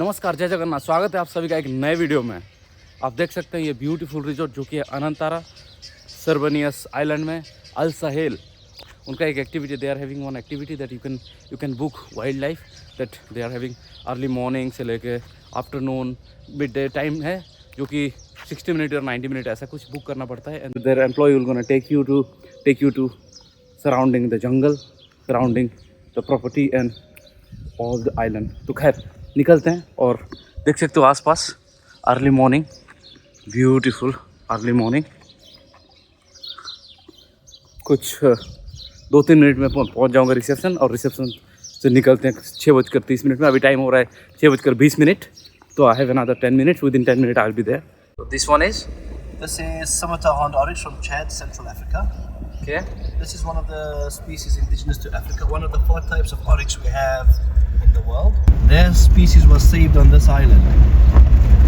नमस्कार, जय जगन्नाथ। स्वागत है आप सभी का एक नए वीडियो में। आप देख सकते हैं ये ब्यूटीफुल रिजॉर्ट जो कि है अनंतारा सर्बनियस आइलैंड में अल सहेल। उनका एक activity, they are having one activity that you can book wildlife, that they are having early morning से लेके आफ्टरनून मिड डे टाइम है, जो कि 60 मिनट और 90 मिनट ऐसा कुछ बुक करना पड़ता है। And their employ will gonna take you to surrounding the jungle, surrounding the property and all the island. तो खैर निकलते हैं और देख सकते हो आसपास early morning, beautiful early morning. कुछ 2-3 मिनट में पहुंच जाऊंगा रिसेप्शन, और रिसेप्शन से निकलते हैं 6:30 में। अभी टाइम हो रहा है 6:20, तो I have another 10 minutes, within 10 minute I will be there. So this one is? This is Scimitar horned oryx from Chad, Central Africa. Okay. This is one of the species indigenous to Africa, one of the 4 types of oryx we have in the world. Their species was saved on this island.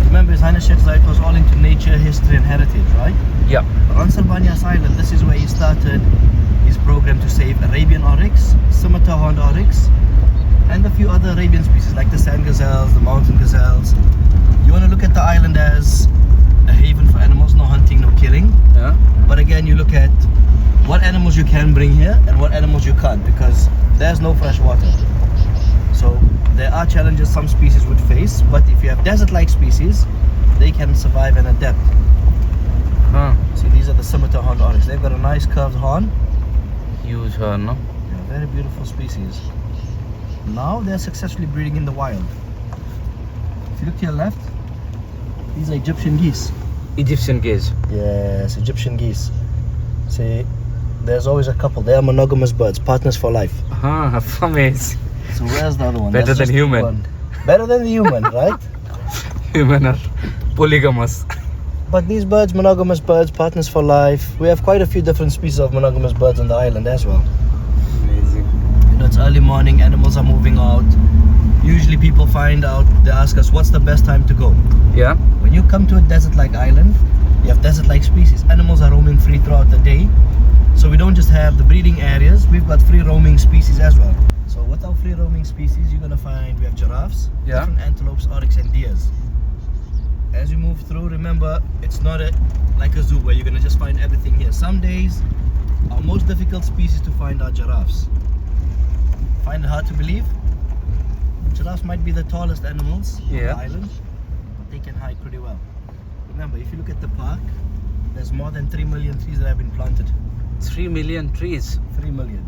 Remember, His Highness Sheikh Zayed was all into nature, history and heritage, right? Yeah. But on Sirbanias Island, this is where he started his program to save Arabian oryx, Scimitar horned oryx, and a few other Arabian species like the sand gazelles, the mountain gazelles. You want to look at the island as a haven for animals, no hunting, no killing. Yeah. But again, you look at what animals you can bring here and what animals you can't, because there's no fresh water. So there are challenges some species would face, but if you have desert-like species, they can survive and adapt. See, these are the Scimitar horned oryx. They've got a nice curved horn. Huge horn, no? Yeah, very beautiful species. Now they're successfully breeding in the wild. If you look to your left, these are Egyptian geese. Egyptian gaze. Yes, Egyptian geese. See, there's always a couple. They are monogamous birds, partners for life. Amazing. So where's the other one? Better That's than just human. one. Better than the human, right? Human are polygamous. But these birds, monogamous birds, partners for life. We have quite a few different species of monogamous birds on the island as well. Amazing. You know, it's early morning, animals are moving out. Usually people find out, they ask us, what's the best time to go? Yeah. When you come to a desert-like island, you have desert-like species. Animals are roaming free throughout the day. So we don't just have the breeding areas, we've got free roaming species as well. So with our free roaming species, you're gonna find we have giraffes, different antelopes, oryx and deers. As you move through, remember, it's not like a zoo where you're gonna just find everything here. Some days, our most difficult species to find are giraffes. Find it hard to believe? Giraffes might be the tallest animals on the island, but they can hide pretty well. Remember, if you look at the park, there's more than 3 million trees that have been planted. 3 million trees. 3 million.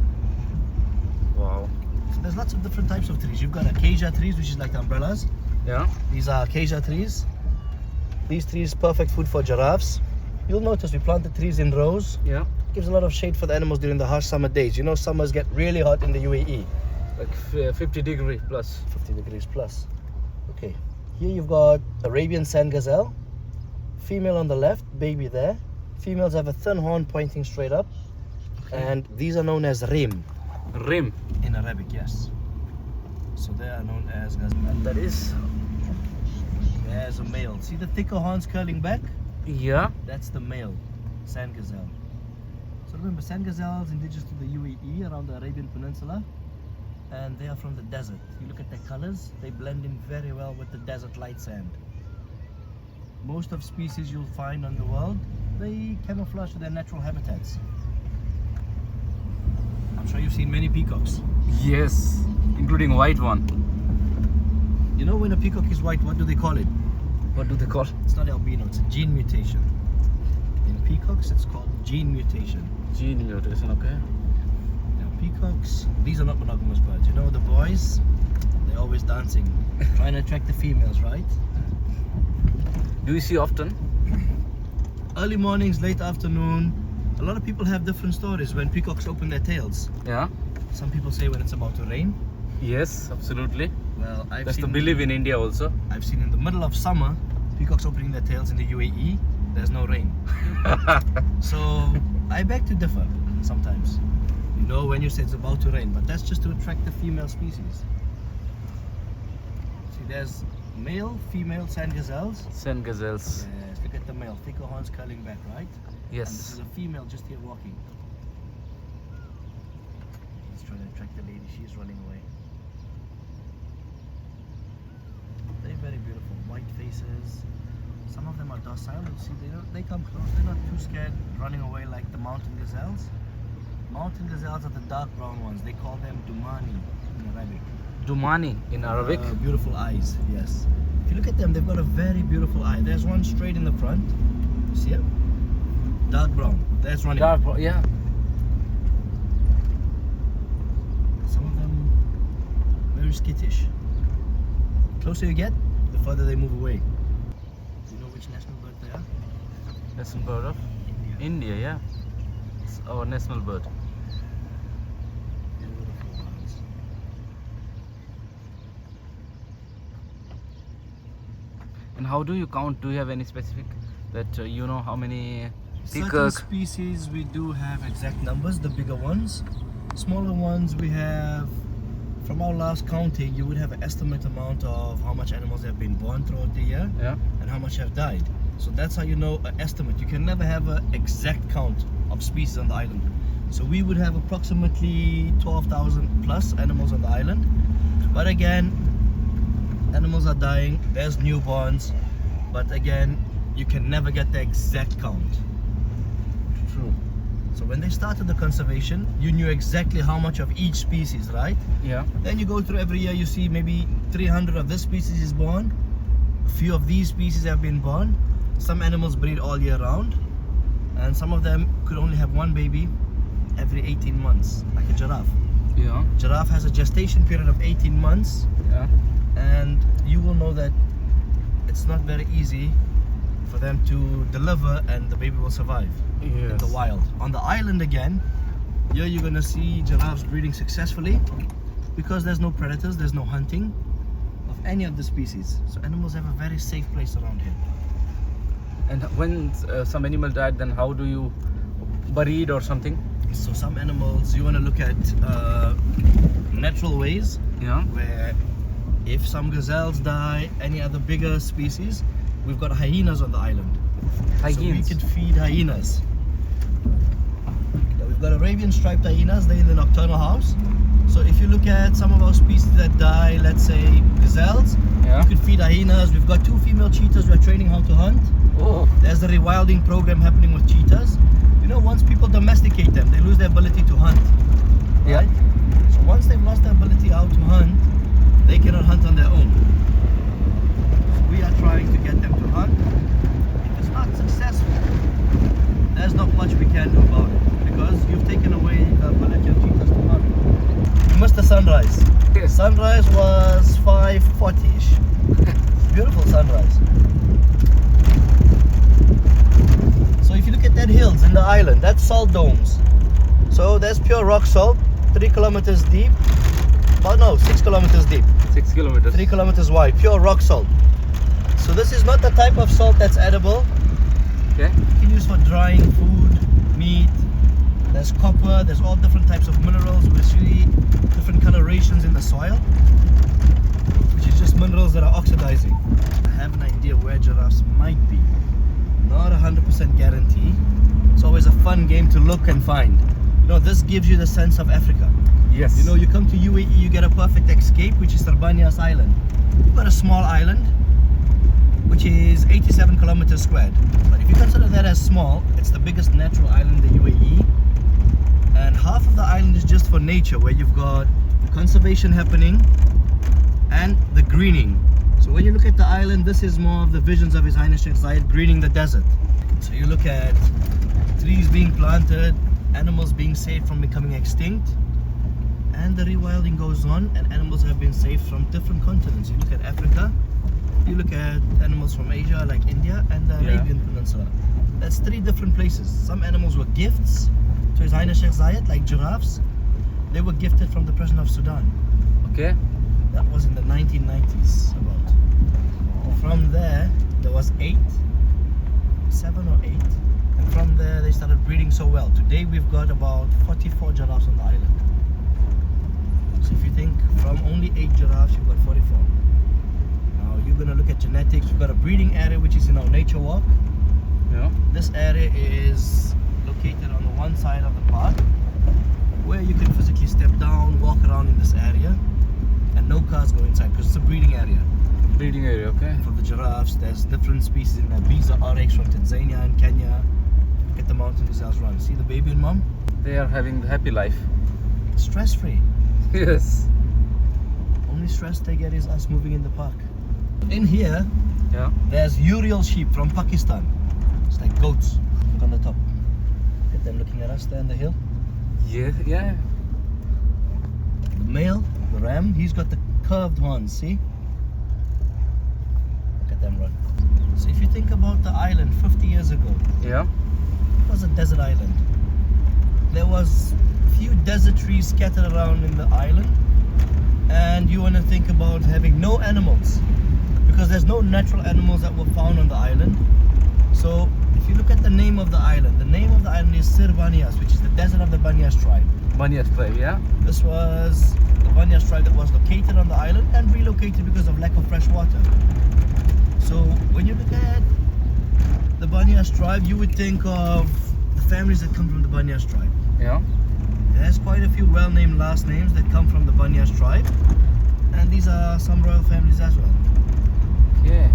Wow. So there's lots of different types of trees. You've got acacia trees, which is like the umbrellas. Yeah. These are acacia trees. These trees, perfect food for giraffes. You'll notice we planted trees in rows. Yeah. Gives a lot of shade for the animals during the harsh summer days. You know, summers get really hot in the UAE. Like 50 degree plus. 50 degrees plus. Okay. Here you've got Arabian sand gazelle. Female on the left, baby there. Females have a thin horn pointing straight up. Okay. And these are known as rim. Rim. In Arabic, yes. So they are known as gazelle. And that is, there's a male. See the thicker horns curling back? Yeah. That's the male sand gazelle. So remember, sand gazelles indigenous to the UAE around the Arabian Peninsula, and they are from the desert. You look at their colors, they blend in very well with the desert light sand. Most of species you'll find on the world, they camouflage to their natural habitats. I'm sure you've seen many peacocks. Yes. Including white one. You know, when a peacock is white, what do they call it? What do they call? It's not albino, it's a gene mutation. In peacocks, it's called gene mutation. Gene mutation, okay. Now, peacocks, these are not monogamous birds. You know, the boys, they're always dancing, trying to attract the females, right? Do you see often? Early mornings, late afternoon. A lot of people have different stories when peacocks open their tails. Yeah. Some people say when it's about to rain. Yes, absolutely. Well, That's the belief in India also. I've seen in the middle of summer, peacocks opening their tails in the UAE. There's no rain. So I beg to differ sometimes. You know, when you say it's about to rain, but that's just to attract the female species. See, there's male, female sand gazelles. Sand gazelles. Yes, look at the male, thicker horns curling back, right? Yes. And this is a female just here walking. Let's try to attract the lady, she's running away. They're faces. Some of them are docile. You see, they come close. They're not too scared running away like the mountain gazelles. Mountain gazelles are the dark brown ones. They call them dumani in Arabic. Dumani in Arabic. Beautiful eyes, yes. If you look at them, they've got a very beautiful eye. There's one straight in the front. You see it? Dark brown. That's running. Dark brown, yeah. Some of them very skittish. The closer you get, the further they move away. Do you know which national bird they are? National bird of India, yeah. It's our national bird. Beautiful ones. And how do you count? Do you have any specific that you know how many Certain peacock? species we do have exact numbers, the bigger ones. Smaller ones we have, from our last counting, you would have an estimate amount of how much animals have been born throughout the year Yeah. and how much have died. So that's how you know an estimate. You can never have an exact count of species on the island. So we would have approximately 12,000 plus animals on the island. But again, animals are dying, there's newborns, but again, you can never get the exact count. True. So when they started the conservation, you knew exactly how much of each species, right? Yeah. Then you go through every year, you see maybe 300 of this species is born, a few of these species have been born. Some animals breed all year round, and some of them could only have one baby every 18 months, like a giraffe. Yeah. Giraffe has a gestation period of 18 months, Yeah. and you will know that it's not very easy for them to deliver and the baby will survive in the wild. On the island again, here you're gonna see giraffes breeding successfully because there's no predators, there's no hunting of any of the species. So animals have a very safe place around here. And when some animal died, then how do you bury it or something? So some animals, you wanna look at natural ways Yeah. where if some gazelles die, any other bigger species, we've got hyenas on the island. So we Hyenas. can feed hyenas. Now we've got Arabian striped hyenas, they're in the nocturnal house. So if you look at some of our species that die, let's say gazelles, Yeah. you could feed hyenas. We've got 2 female cheetahs we're training how to hunt. Oh. There's the rewilding program happening with cheetahs. You know, once people domesticate them, they lose their ability to hunt. Yeah. Right? So once they've lost their ability how to hunt, they cannot hunt on their own. We are trying to get them to hunt. If it's not successful, there's not much we can do about it because you've taken away the ability of cheetahs to hunt. You missed the sunrise. Yes. Sunrise was 5:40ish. Beautiful sunrise. So if you look at that hills in the island, that's salt domes. So there's pure rock salt, 3 kilometers deep. Oh no, 6 kilometers deep. 6 kilometers. 3 kilometers wide, pure rock salt. So this is not the type of salt that's edible. Okay. You can use for drying food, meat. There's copper, there's all different types of minerals. We see different colorations in the soil, which is just minerals that are oxidizing. I have an idea where giraffes might be. Not 100% guarantee. It's always a fun game to look and find. You know, this gives you the sense of Africa. Yes. You know, you come to UAE, you get a perfect escape, which is Sirbanias Island. You've got a small island, which is 87 kilometers squared. But if you consider that as small, it's the biggest natural island in the UAE. And half of the island is just for nature, where you've got conservation happening and the greening. So when you look at the island, this is more of the visions of His Highness Sheikh Zayed greening the desert. So you look at trees being planted, animals being saved from becoming extinct, and the rewilding goes on, and animals have been saved from different continents. You look at Africa, you look at animals from Asia like India and the Arabian Peninsula. That's 3 different places. Some animals were gifts to His Highness Sheikh Zayed, like giraffes. They were gifted from the President of Sudan. Okay. That was in the 1990s about. From there was 7 or 8, and from there they started breeding so well. Today we've got about 44 giraffes on the island. So if you think from only 8 giraffes, you've got 44. Now you're gonna look at genetics. We've got a breeding area which is in our nature walk. Yeah. This area is located on the one side of the park, where you can physically step down, walk around in this area, and no cars go inside because it's a breeding area. breeding area, okay. For the giraffes, there's different species in there. These are oryx from Tanzania and Kenya. Look at the mountain gazelles run. See the baby and mom? They are having the happy life. Stress-free. Yes. Only stress they get is us moving in the park. In here, Yeah. there's Urial sheep from Pakistan. It's like goats. Look on the top. Look at them looking at us there on the hill. Yeah, yeah. The male, the ram, he's got the curved horns, see? Look at them run. So if you think about the island 50 years ago, Yeah. it was a desert island. There was few desert trees scattered around in the island, and you want to think about having no animals, because there's no natural animals that were found on the island. So if you look at the name of the island is Sirbanias, which is the desert of the Banias tribe. Banias tribe, yeah. This was the Banias tribe that was located on the island and relocated because of lack of fresh water. So when you look at the Banias tribe, you would think of the families that come from the Banias tribe. Yeah. There's quite a few well-named last names that come from the Banias tribe, and these are some royal families as well. Yeah.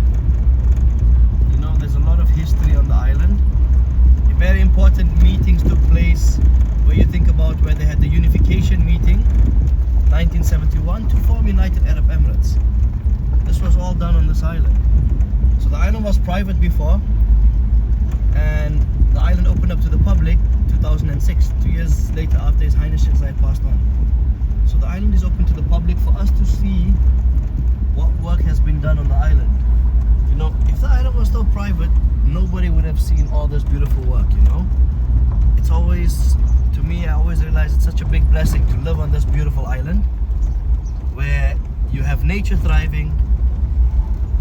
You know, there's a lot of history on the island. Very important meetings took place where you think about where they had the unification meeting 1971 to form United Arab Emirates. This was all done on this island. So the island was private before, and the island opened up to the public 2006, 2 years later after His Highness Sheikh Zayed passed on. So the island is open to the public for us to see what work has been done on the island. You know, if the island was still private, nobody would have seen all this beautiful work, you know? It's always, to me, I always realize it's such a big blessing to live on this beautiful island where you have nature thriving.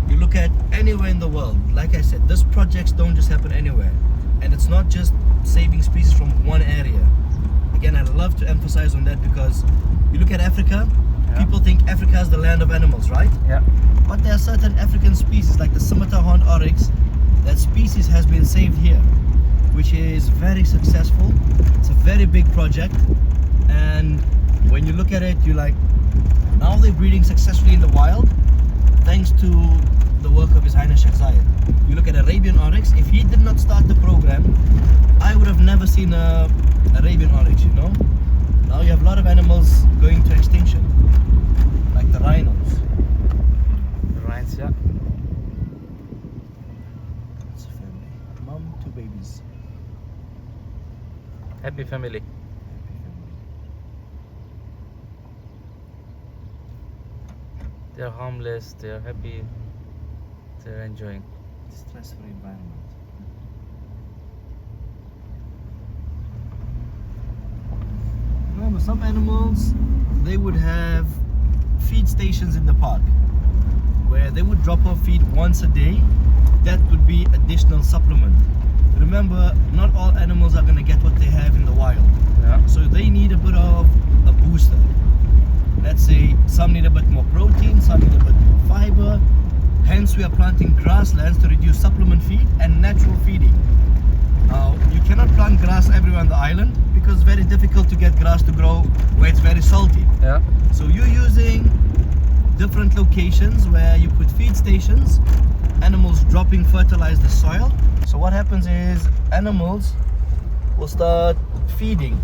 You look at anywhere in the world, like I said, these projects don't just happen anywhere. And it's not just saving species from one area. Again, I love to emphasize on that because you look at Africa, people think Africa is the land of animals, right? Yeah. But there are certain African species like the scimitar horned oryx, that species has been saved here, which is very successful. It's a very big project, and when you look at it, you're like, now they're breeding successfully in the wild thanks to the work of His Highness Sheikh Zayed. You look at Arabian oryx, if he did not start the program, I would have never seen a Arabian oryx, you know? Now you have a lot of animals going to extinction, like the rhinos. The Rhines, yeah. It's a family. Mom, 2 babies. Happy family. They're harmless, they're happy, they're enjoying. Stress-free environment. Remember, some animals, they would have feed stations in the park where they would drop off feed once a day. That would be additional supplement. Remember, not all animals are going to get what they have in the wild. Yeah. So they need a bit of a booster. Let's say some need a bit more protein, some need a bit more fiber. Hence we are planting grasslands to reduce supplement feed and natural feeding. Now, you cannot plant grass everywhere on the island because it's very difficult to get grass to grow where it's very salty. Yeah. So you're using different locations where you put feed stations, animals dropping fertilize the soil. So what happens is animals will start feeding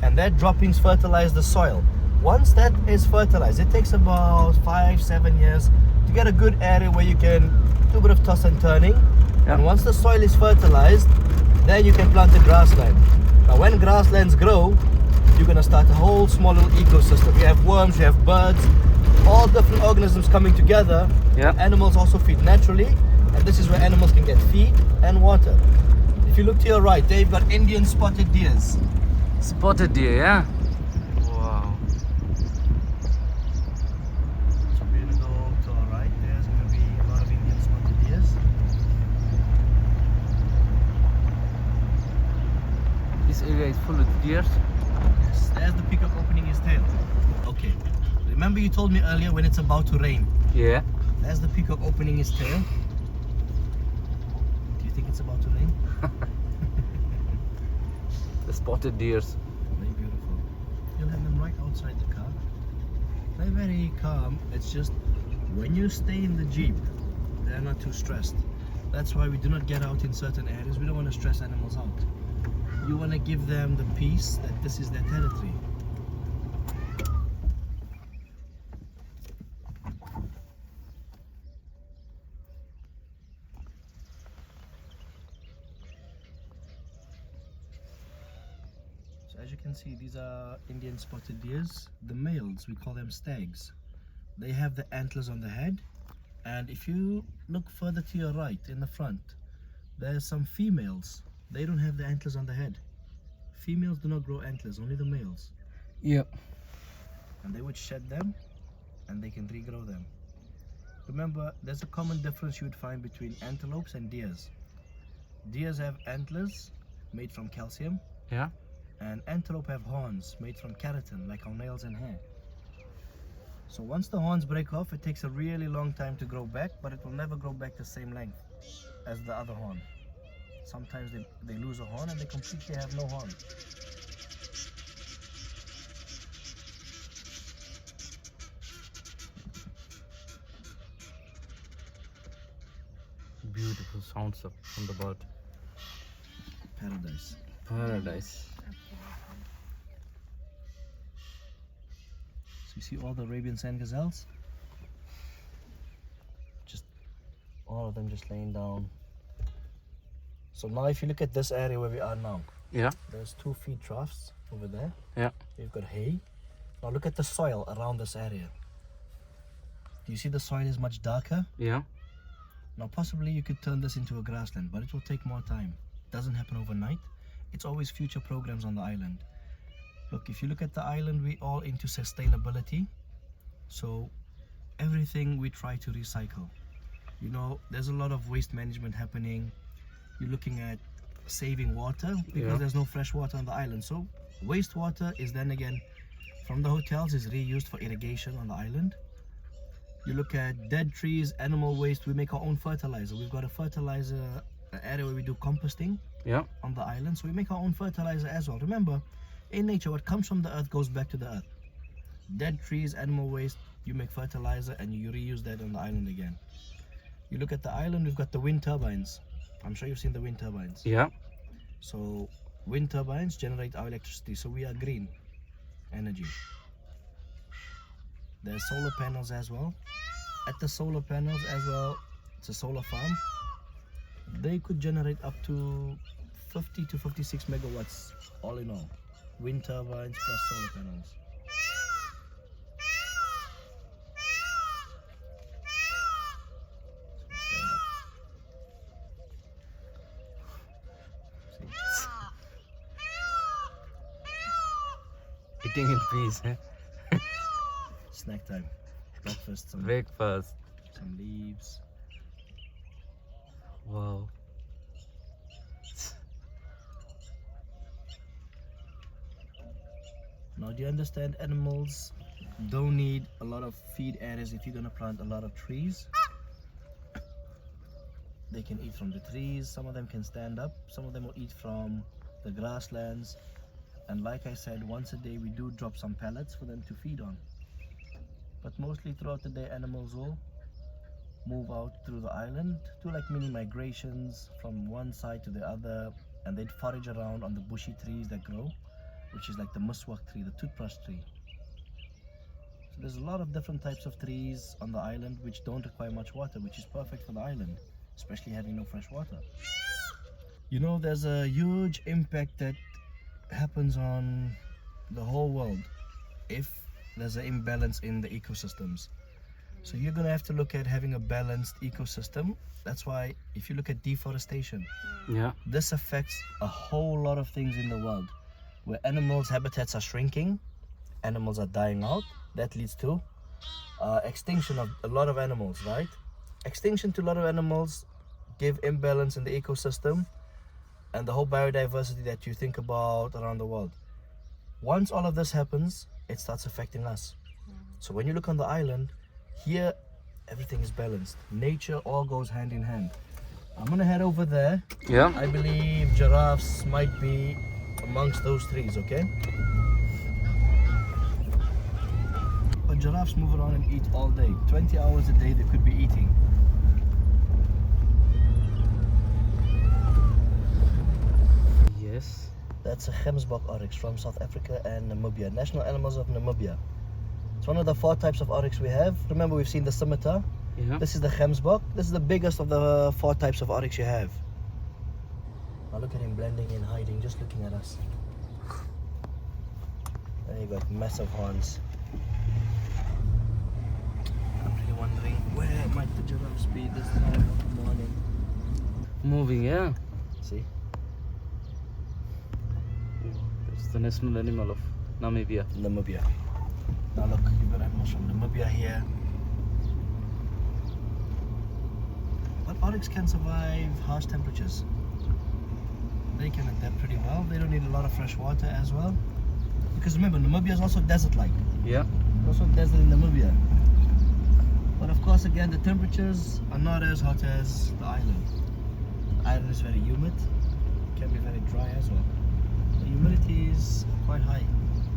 and their droppings fertilize the soil. Once that is fertilized, it takes about 5-7 years to get a good area where you can do a bit of toss and turning. Yeah. And once the soil is fertilized, then you can plant the grassland. Now when grasslands grow, you're going to start a whole small little ecosystem. You have worms, you have birds, all different organisms coming together. Yeah. Animals also feed naturally, and this is where animals can get feed and water. If you look to your right, they've got Indian spotted deers. Spotted deer, yeah? Wow. So we're gonna go to our right. There's gonna be a lot of Indian spotted deers. This area is full of deers. Yes, there's the peacock opening his tail. Okay. Remember you told me earlier when it's about to rain. Yeah. There's the peacock opening his tail. Do you think it's about to rain? The spotted deers. Very beautiful. You'll have them right outside the car. They're very calm. It's just When you stay in the Jeep, they're not too stressed. That's why we do not get out in certain areas. We don't want to stress animals out. You want to give them the peace that this is their territory. So as you can see, these are Indian spotted deers. The males, we call them stags. They have the antlers on the head, and if you look further to your right in the front, there's some females. They don't have the antlers on the head. Females do not grow antlers, only the males. Yep. And they would shed them and they can regrow them. Remember, there's a common difference you would find between antelopes and deers. Deers have antlers made from calcium, Yeah. and antelope have horns made from keratin, like our nails and hair. So once the horns break off, it takes a really long time to grow back, but it will never grow back the same length as the other horn. Sometimes they lose a horn and they completely have no horn. Beautiful sounds from the bird. Paradise. Paradise. So you see all the Arabian sand gazelles? Just all of them just laying down. So now if you look at this area where we are now, Yeah. there's 2 feed troughs over there. Yeah. We've got hay. Now look at the soil around this area. Do you see the soil is much darker? Yeah. Now possibly you could turn this into a grassland, but it will take more time. It doesn't happen overnight. It's always future programs on the island. Look, if you look at the island, we're all into sustainability. So everything we try to recycle. You know, there's a lot of waste management happening. You're looking at saving water because Yeah. there's no fresh water on the island. So wastewater is then again from the hotels is reused for irrigation on the island. You look at dead trees, animal waste, we make our own fertilizer. We've got a fertilizer area where we do composting Yeah. on the island, so we make our own fertilizer as well. Remember, in nature, what comes from the earth goes back to the earth. Dead trees, animal waste, you make fertilizer and you reuse that on the island again. You look at the island, we've got the wind turbines. I'm sure you've seen the wind turbines. Yeah. So wind turbines generate our electricity, so we are green energy. There's solar panels as well. At the solar panels as well, it's a solar farm. They could generate up to 50 to 56 megawatts all in all. Wind turbines plus solar panels. Eating in peace, eh? Snack time. Breakfast, some Breakfast. leaves. Wow. Now, do you understand animals don't need a lot of feed areas if you're going to plant a lot of trees? They can eat from the trees, some of them can stand up, some of them will eat from the grasslands. And like I said, once a day we do drop some pellets for them to feed on. But mostly throughout the day, animals will move out through the island, do like mini migrations from one side to the other, and they'd forage around on the bushy trees that grow, which is like the muswak tree, the toothbrush tree. So there's a lot of different types of trees on the island which don't require much water, which is perfect for the island, especially having no fresh water. You know, there's a huge impact that happens on the whole world if there's an imbalance in the ecosystems. So you're going to have to look at having a balanced ecosystem. That's why if you look at deforestation, Yeah. this affects a whole lot of things in the world. Where animals' habitats are shrinking, animals are dying out, that leads to extinction of a lot of animals, right? Extinction to a lot of animals give imbalance in the ecosystem and the whole biodiversity that you think about around the world. Once all of this happens, it starts affecting us. So when you look on the island, here everything is balanced. Nature all goes hand in hand. I'm gonna head over there. Yeah. I believe giraffes might be amongst those trees, okay? A giraffe giraffes move around and eat all day. 20 hours a day they could be eating. Yes. That's a gemsbok oryx from South Africa and Namibia. National animals of Namibia. It's one of the 4 types of oryx we have. Remember, we've seen the scimitar. Yeah. This is the gemsbok. This is the biggest of the 4 types of oryx you have. Now look at him blending in, hiding, just looking at us. And you got massive horns. I'm really wondering where might the giraffes be this time of the morning. Moving, yeah. See? It's the national animal of Namibia. Namibia. Now look, you've got animals from Namibia here. But oryx can survive harsh temperatures. They can adapt pretty well. They don't need a lot of fresh water as well. Because remember, Namibia is also desert-like. Yeah. Also desert in Namibia. But of course, again, the temperatures are not as hot as the island. The island is very humid. Can be very dry as well. The humidity is quite high.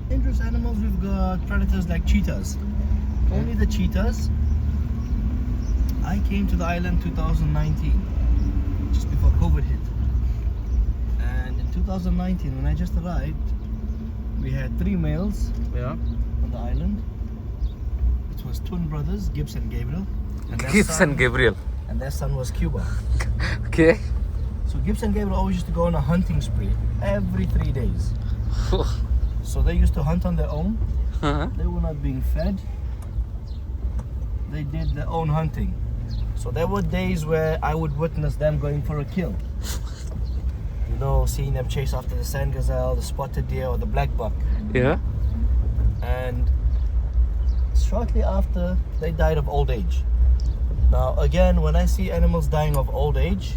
Dangerous animals, we've got predators like cheetahs. Only the cheetahs. I came to the island 2019, just before COVID hit. And in 2019, when I just arrived, we had 3 males on the island. It was twin brothers, Gibbs and Gabriel. And Gabriel. And their son was Cuba. Okay. So Gibbs and Gabriel always used to go on a hunting spree every 3 days. So they used to hunt on their own. They were not being fed. They did their own hunting. So there were days where I would witness them going for a kill. You know, seeing them chase after the sand gazelle, the spotted deer, or the black buck. Yeah. And shortly after, they died of old age. Now, again, when I see animals dying of old age,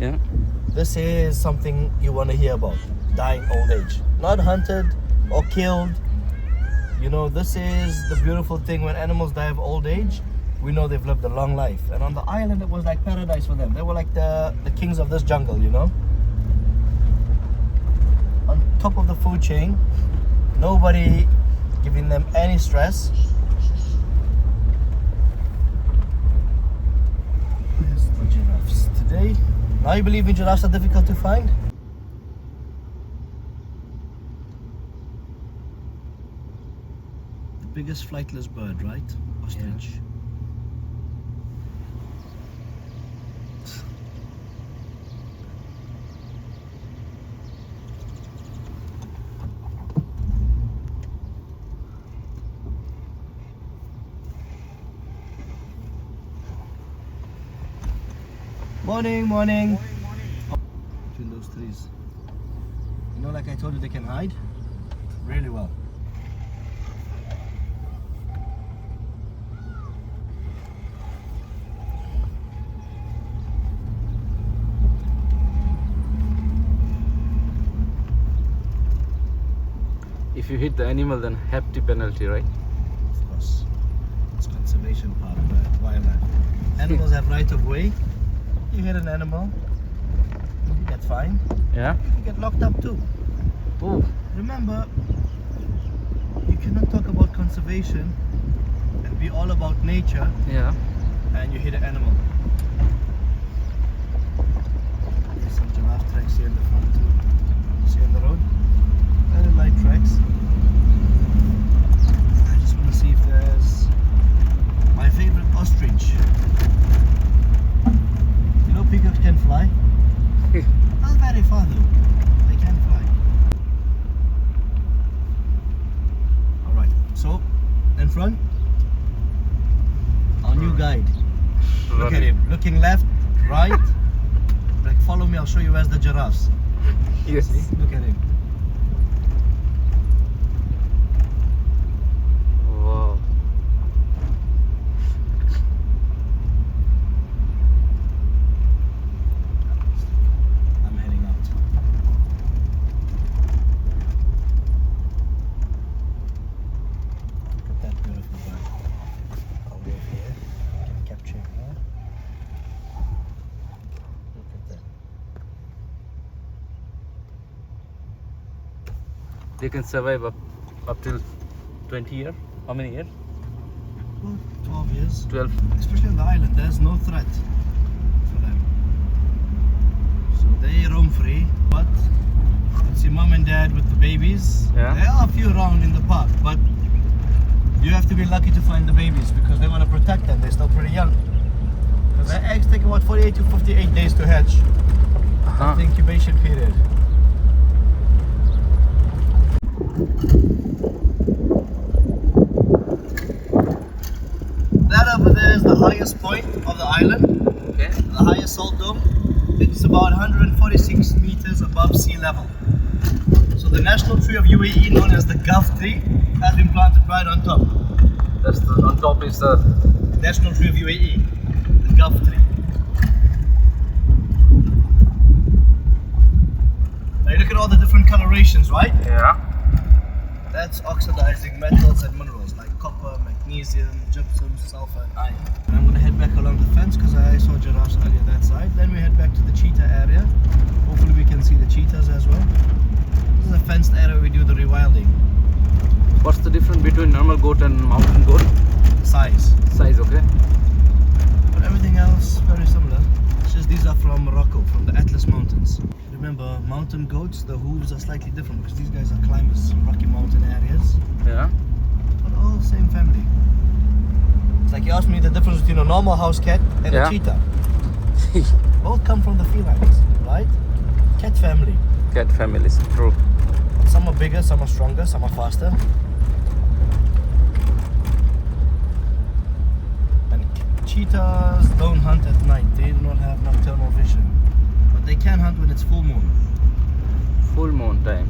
this is something you want to hear about. Dying old age. Not hunted or killed. You know, this is the beautiful thing. When animals die of old age, we know they've lived a long life. And on the island, it was like paradise for them. They were like the kings of this jungle, you know. On top of the food chain, nobody giving them any stress. There's the giraffes today. Now you believe me, giraffes are difficult to find? The biggest flightless bird, right? Ostrich. Yeah. Morning, morning. Between those trees. You know, like I told you, they can hide really well. If you hit the animal, then hefty penalty, right? Of course. It's conservation part of wildlife. Animals have right of way. You hit an animal, you get fined. Yeah. You get locked up too. Oh. Remember, you cannot talk about conservation and be all about nature. Yeah. And you hit an animal. There's some giraffe tracks here in the front too. See on the road? Very light tracks. I just want to see if there's my favorite ostrich. You know, peacocks can fly. Not very far though. They can fly. Alright, so in front, our new guide. Look at him, looking left, right. Like, follow me, I'll show you where's the giraffes. Yes. See? Look at him. Wow. I'm heading out. Look at that beautiful bird. I'll move here. I can capture him here. Look at that. They can survive up till 20 years. How many years? Well, 12 years. 12. Especially on the island, there's no threat for them. So they roam free, but you see mom and dad with the babies. Yeah. There are a few around in the park, but you have to be lucky to find the babies because they want to protect them. They're still pretty young. Because their eggs take about 48 to 58 days to hatch. That's the incubation period. That over there is the highest point of the island. Okay. The highest salt dome. It's about 146 meters above sea level. So the national tree of UAE, known as the Gulf tree, has been planted right on top. That's the, on top is the National tree of UAE, the Gulf tree. Now you look at all the different colorations, right? yeah. That's oxidizing metals and minerals like copper, magnesium, gypsum, sulfur, and iron. And I'm going to head back along the fence because I saw giraffes earlier that side. Then we head back to the cheetah area. Hopefully we can see the cheetahs as well. This is a fenced area where we do the rewilding. What's the difference between normal goat and mountain goat? Size. Size, okay. But everything else very similar. It's just these are from Morocco, from the Atlas Mountains. Remember, mountain goats, the hooves are slightly different because these guys are climbers in rocky mountain areas. Yeah. But all same family. It's like you asked me the difference between a normal house cat and Yeah. a cheetah. Both come from the felines, right? Cat family. Cat families, true. Some are bigger, some are stronger, some are faster. And cheetahs don't hunt at night. They do not have nocturnal vision. But they can hunt when it's full moon. Full moon time.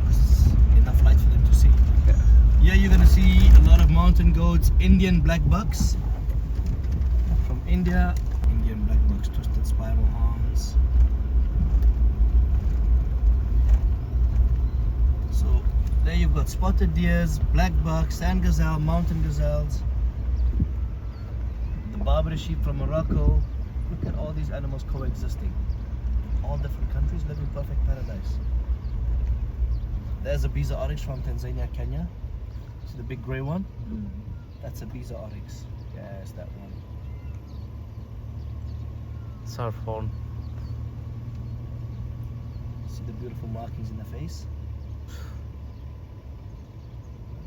It's enough light for them to see. Yeah. Here you're gonna see a lot of mountain goats, Indian black bucks. From India, Indian black bucks, twisted spiral horns. So there you've got spotted deers, black bucks, sand gazelle, mountain gazelles. The Barbary sheep from Morocco. Look at all these animals coexisting. All different countries live in perfect paradise. There's a Biza oryx from Tanzania, Kenya. See the big grey one? That's a Biza oryx. Yes, that one. Surf horn. See the beautiful markings in the face?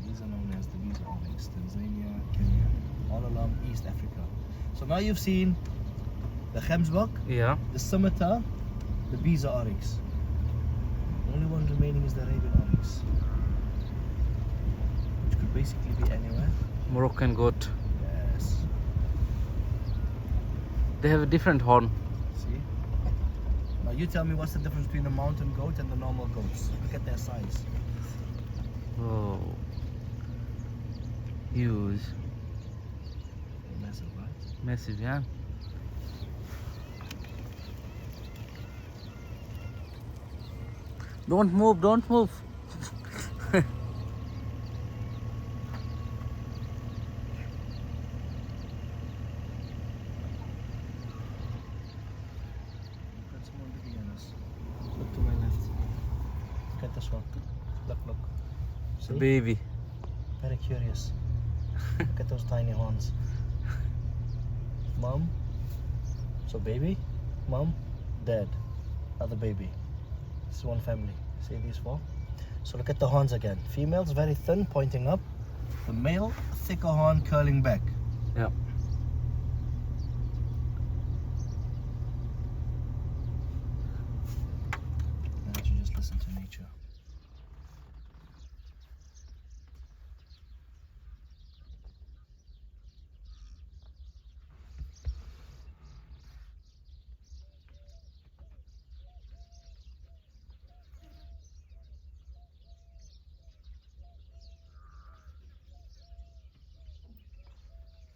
These are known as the Biza oryx, Tanzania, Kenya, all along East Africa. So now you've seen the Gemsbok, Yeah. the scimitar, the Biza oryx. The only one remaining is the Arabian oryx, which could basically be anywhere. Moroccan goat. Yes. They have a different horn. See? Now you tell me what's the difference between a mountain goat and the normal goats. Look at their size. Oh. Huge. Massive, right? Massive, yeah. Don't move, don't move. Got someone looking at us. Look to my left. Look at this one. Look, look. See? Baby. Very curious. Look at those tiny horns. Mom. So baby, mom, dad, other baby. This is one family. See these four? So look at the horns again. Females very thin, pointing up. The male, thicker horn curling back. Yeah. Now you just listen to nature.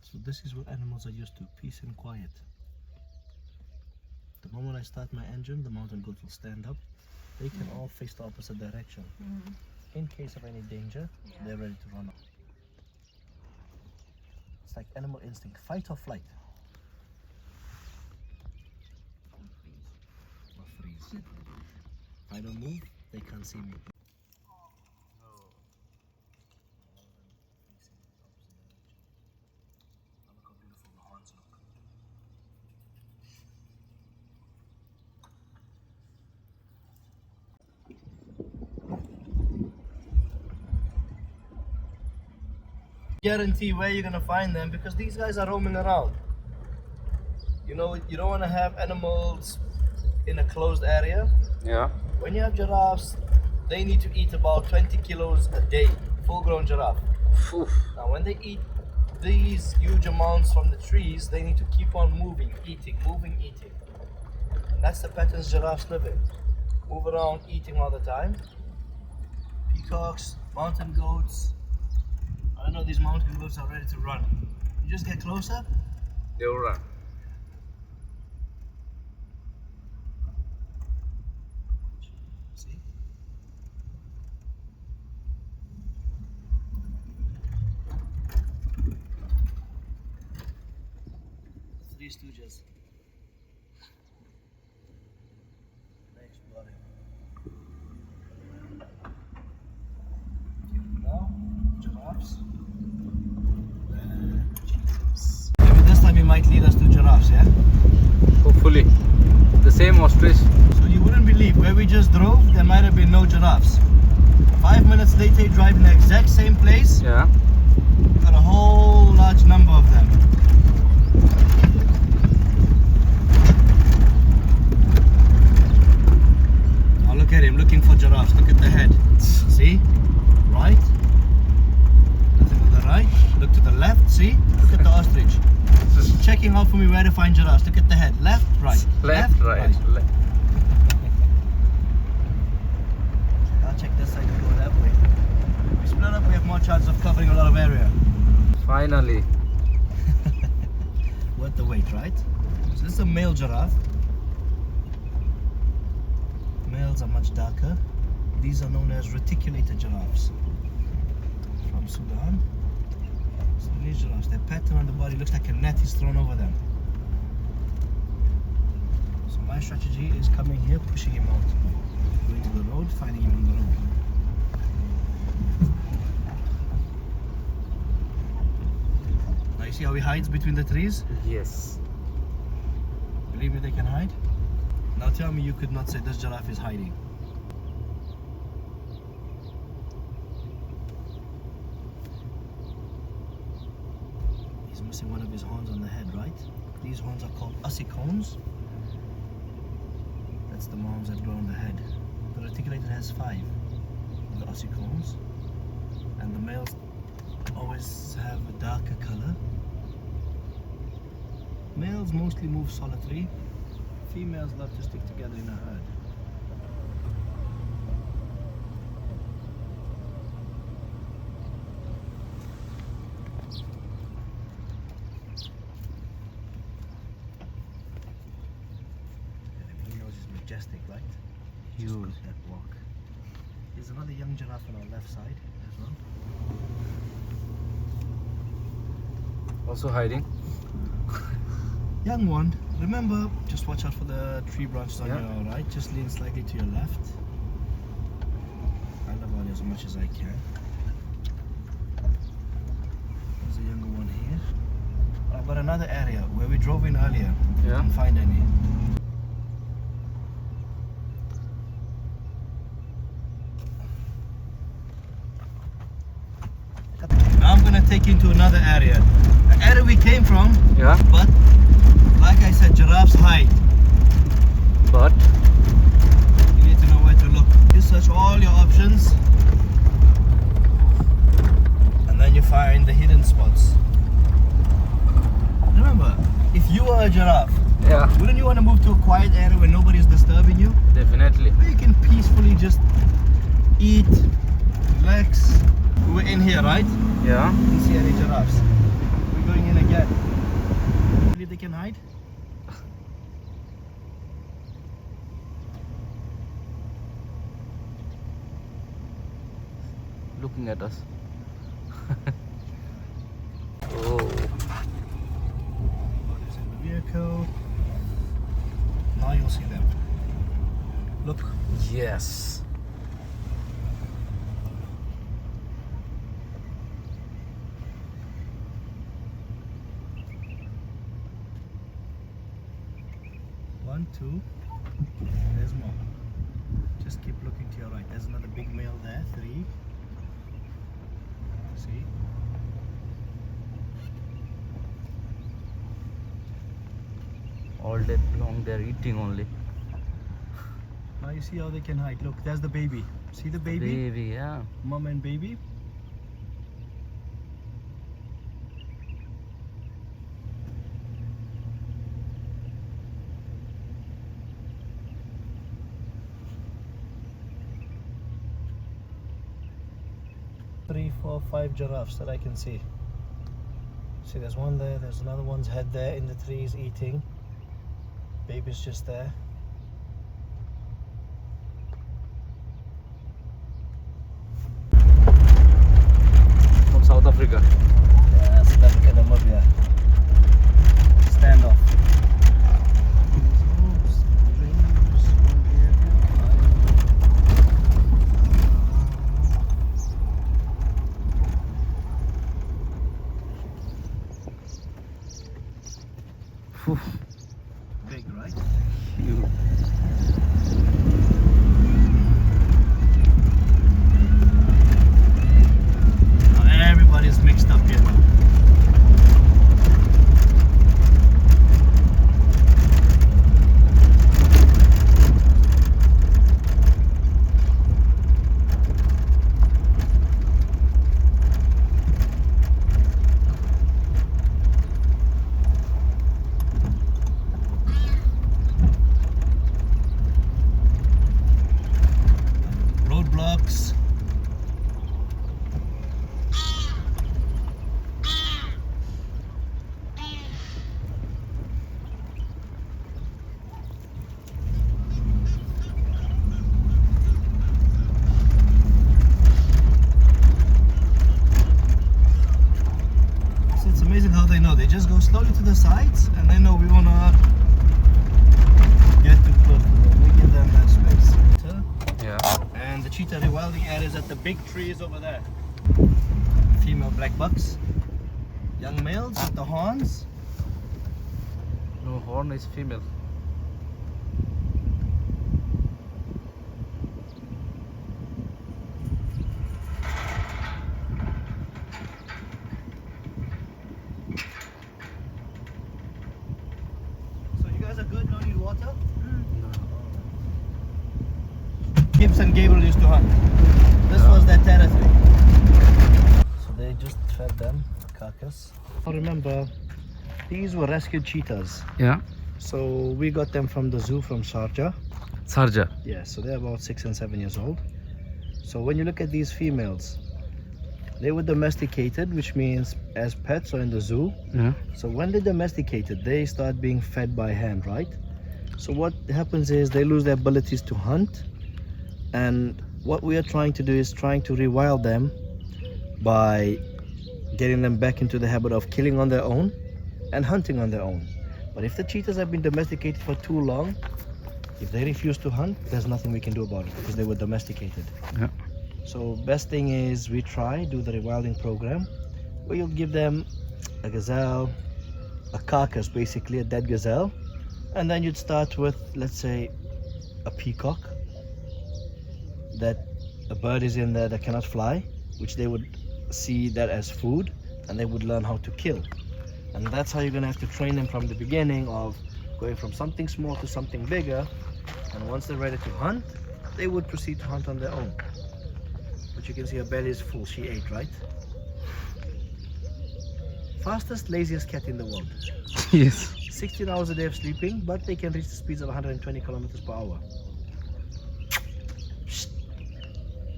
So this is what animals are used to, peace and quiet. The moment I start my engine, the mountain goat will stand up. They can all face the opposite direction. In case of any danger, they're ready to run off. It's like animal instinct, fight or flight. Or freeze. If I don't move, they can't see me. guarantee where you're gonna find them because these guys are roaming around. You know, you don't want to have animals in a closed area. Yeah. When you have giraffes, they need to eat about 20 kilos a day, full-grown giraffe. Oof. Now, when they eat these huge amounts from the trees, they need to keep on moving, eating, moving, eating. And that's the patterns giraffes live in. Move around, eating all the time. Peacocks, mountain goats. I know these mountain goats are ready to run. You just get closer. They will run. See? Three Stooges. Next bloody. Now, giraffes. Cheetahs. Maybe this time he might lead us to giraffes, yeah? Hopefully. The same ostrich. So you wouldn't believe, where we just drove, there might have been no giraffes. 5 minutes later, you drive in the exact same place. Yeah. You've got a whole large number of them. Oh, look at him looking for giraffes. Look at the head. See? Right. Nothing to the right. Look to the left. See? Look at the ostrich. Checking out for me where to find giraffes. Look at the head. Left, right. Left, right. Left. I'll check this side and go that way. If we split up, we have more chance of covering a lot of area. Finally. Worth the wait, right? So this is a male giraffe. Males are much darker. These are known as reticulated giraffes. From Sudan. Sudanese giraffes, their pattern on the body looks like a net is thrown over them. So my strategy is coming here, pushing him out. Going to the road, finding him on the road. Now you see how he hides between the trees? Yes. Believe me, they can hide? Now tell me you could not say this giraffe is hiding. He's missing one of his horns on the head, right? These horns are called ossicones. That's the horns that grow on the head. The reticulated has 5. The ossicones. And the males always have a darker color. Males mostly move solitary. Females love to stick together in a herd. He knows he's majestic, right? Huge. Just look at that walk. There's another young giraffe on our left side as well. Also hiding. Young one, remember, just watch out for the tree branches on Yeah. your right. Just lean slightly to your left. I'll avoid as much as I can. There's a younger one here. I've got another area where we drove in earlier. Yeah. Didn't find any. Now I'm gonna take you into another area. The area we came from, Yeah. but like I said, giraffes hide. But You need to know where to look. You search all your options and then you find the hidden spots. Remember, if you are a giraffe, yeah, wouldn't you want to move to a quiet area where nobody is disturbing you? definitely. Where you can peacefully just eat, relax. We were in here, right? Yeah. Didn't see any giraffes. We're going in again. Believe they can hide? Looking at us. Oh. Bodies in the vehicle. Now you'll see them. Look. Yes. One, two. There's more. Just keep looking to your right. There's another big male there. 3. See? All day long they're eating only. Now you see how they can hide. Look, there's the baby. See the baby? Baby, yeah. Mom and baby. Three, four, 5 giraffes that I can see. See, there's one there, there's another one's head there in the trees eating. Baby's just there. From South Africa. Yeah, South Africa, Namibia. Standoff. Big, right? Huge. Now everybody's mixed up here. Roadblocks. So it's amazing how they know. They just go slowly to the sides and they know we want to get too close to them. We give them that space. Yeah. And the cheetah rewilding areas at the big trees over there. Female black bucks. Young males with the horns. No, horn is female. So you guys are good, no need water? No. Gibbs and Gabriel used to hunt. This Yeah. was their territory. So they just fed them carcass. I remember these were rescued cheetahs. Yeah. So we got them from the zoo from Sharjah. Sarja. Yeah, so they're about 6 and 7 years old. So when you look at these females, they were domesticated, which means as pets or in the zoo. Yeah. So when they're domesticated, they start being fed by hand, right? So what happens is they lose their abilities to hunt. And what we are trying to do is trying to rewild them by getting them back into the habit of killing on their own and hunting on their own. But if the cheetahs have been domesticated for too long, if they refuse to hunt, there's nothing we can do about it because they were domesticated. Yeah. So best thing is we do the rewilding program where you'll give them a gazelle, a carcass, basically a dead gazelle, and then you'd start with, let's say, a peacock, that a bird is in there that cannot fly, which they would see that as food and they would learn how to kill. And that's how you're gonna have to train them from the beginning of going from something small to something bigger. And once they're ready to hunt, they would proceed to hunt on their own. But you can see her belly is full, she ate, right? Fastest, laziest cat in the world. Yes. 16 hours a day of sleeping, but they can reach the speeds of 120 kilometers per hour.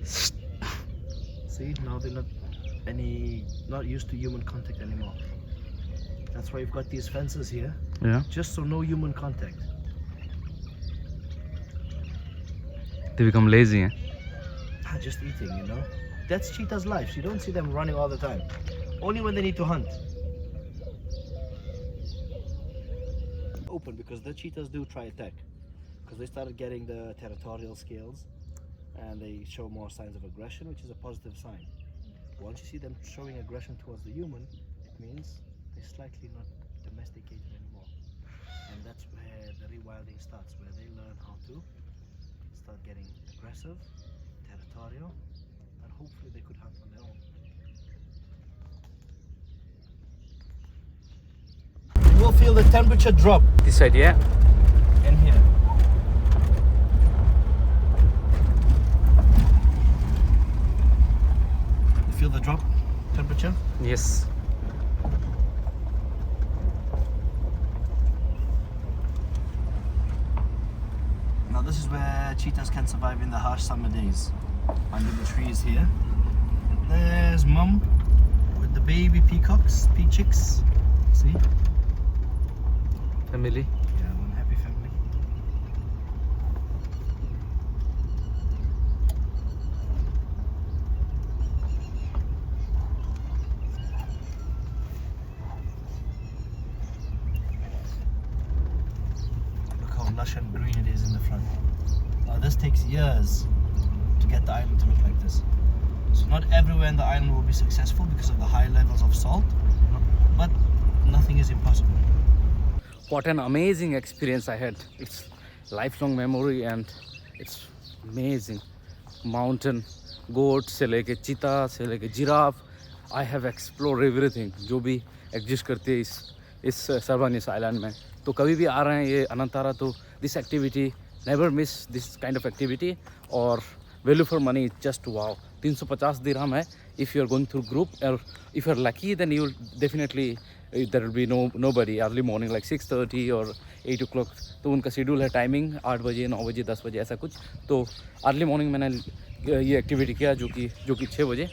See, now they're not used to human contact anymore. That's why you've got these fences here, Yeah. just so no human contact. They become lazy. Eh? Just eating, you know. That's cheetah's life. You don't see them running all the time. Only when they need to hunt. Open because the cheetahs do try attack. Because they started getting the territorial skills and they show more signs of aggression, which is a positive sign. Once you see them showing aggression towards the human, it means they're slightly not domesticated anymore. And that's where the rewilding starts, where they learn how to start getting aggressive, territorial, and hopefully they could hunt on their own. will feel the temperature drop This side, yeah. in here. You feel the drop temperature? Yes. Now this is where cheetahs can survive in the harsh summer days. Under the trees here. There's mum with the baby peacocks, chicks. See? Family. Yeah, one happy family. Look how lush and green it is in the front. Now this takes years to get the island to look like this. So not everywhere in the island will be successful because of the high levels of salt, but nothing is impossible. What an amazing experience I had. It's lifelong memory and it's amazing. Mountain, goat से लेके cheetah से लेके giraffe. I have explored everything जो भी exist करती है इस Sirbanias Island में. तो कभी भी आ रहे हैं ये अनंतारा तो this activity, never miss this kind of activity. और value for money is just wow. 350 dirham hai if you are going through group, or if you are lucky then you will definitely there will be nobody early morning like 6:30 or 8 o'clock. तो उनका schedule है timing 8 बजे 9 बजे 10 बजे ऐसा कुछ. तो early morning मैंने ये एक्टिविटी किया जो कि 6 बजे.